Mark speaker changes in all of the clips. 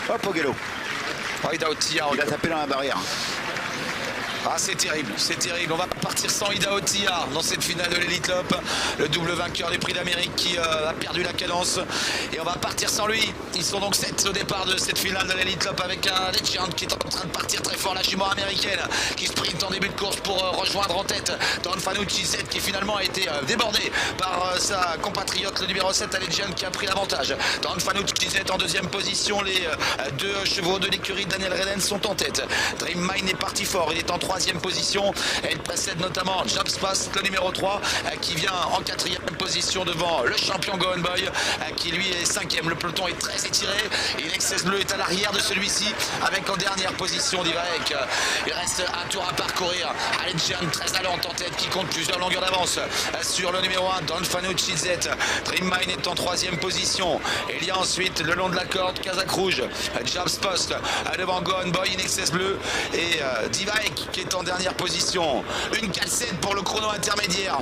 Speaker 1: Hop, au galop.
Speaker 2: Ida Otia.
Speaker 1: Il a tapé dans la barrière.
Speaker 2: Ah, c'est terrible, c'est terrible. On va partir sans Ida Otia dans cette finale de l'Elite Lopp. Le double vainqueur des Prix d'Amérique qui a perdu la cadence. Et on va partir sans lui. Ils sont donc 7 au départ de cette finale de l'Elite Lopp avec un Legend qui est en train de partir très fort. La jument américaine qui sprint en début de course pour rejoindre en tête Don Fanucci 7 qui finalement a été débordé par sa compatriote, le numéro 7, Legend qui a pris l'avantage. Don Fanucci 7 en deuxième position. Les deux chevaux de l'écurie Daniel Reden sont en tête. Dream Mine est parti fort. Il est en troisième position. Elle précède notamment Jobs Post, le numéro 3, qui vient en quatrième position devant le champion Go On Boy, qui lui est cinquième. Le peloton est très étiré. Et l'Excess Bleu est à l'arrière de celui-ci, avec en dernière position Divaec. Il reste un tour à parcourir. Legend très allant en tête, qui compte plusieurs longueurs d'avance sur le numéro 1, Don Fanucci Z. Dream Mine est en troisième position. Et il y a ensuite, le long de la corde, Kazakh Rouge, Jobs Post devant Go On Boy, Inexcess Bleu et Divaec qui est en dernière position. Une 4-7 pour le chrono intermédiaire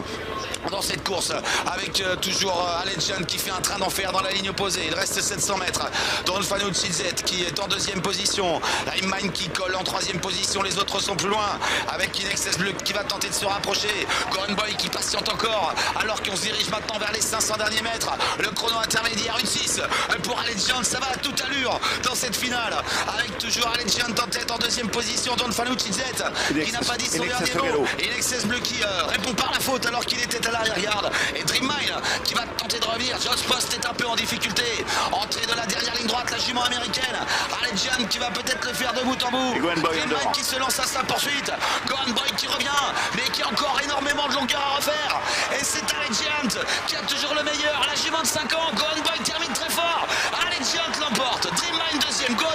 Speaker 2: dans cette course, avec toujours Legend qui fait un train d'enfer dans la ligne opposée. Il reste 700 mètres. Don Fanucci Z qui est en deuxième position. Dream Mine qui colle en troisième position. Les autres sont plus loin, avec Inexcess Bleu qui va tenter de se rapprocher. Go On Boy qui patiente encore, alors qu'on se dirige maintenant vers les 500 derniers mètres. Le chrono intermédiaire, une 6 pour Legend. Ça va à toute allure dans cette finale, avec toujours Legend en tête en deuxième position. Don Fanucci Z qui n'a pas dit son dernier mot. Et l'Excess Bleu qui répond par la faute alors qu'il était à l'arrière-garde. Et Dream Mine qui va tenter de revenir. Josh Post est un peu en difficulté. Entrée de la dernière ligne droite, la jument américaine. Legend qui va peut-être le faire de bout en bout. Dream Mine qui se lance à sa poursuite. Go On Boy qui revient, mais qui a encore énormément de longueur à refaire. Et c'est Legend qui a toujours le meilleur. La jument de 5 ans. Go On Boy termine très fort. Legend l'emporte.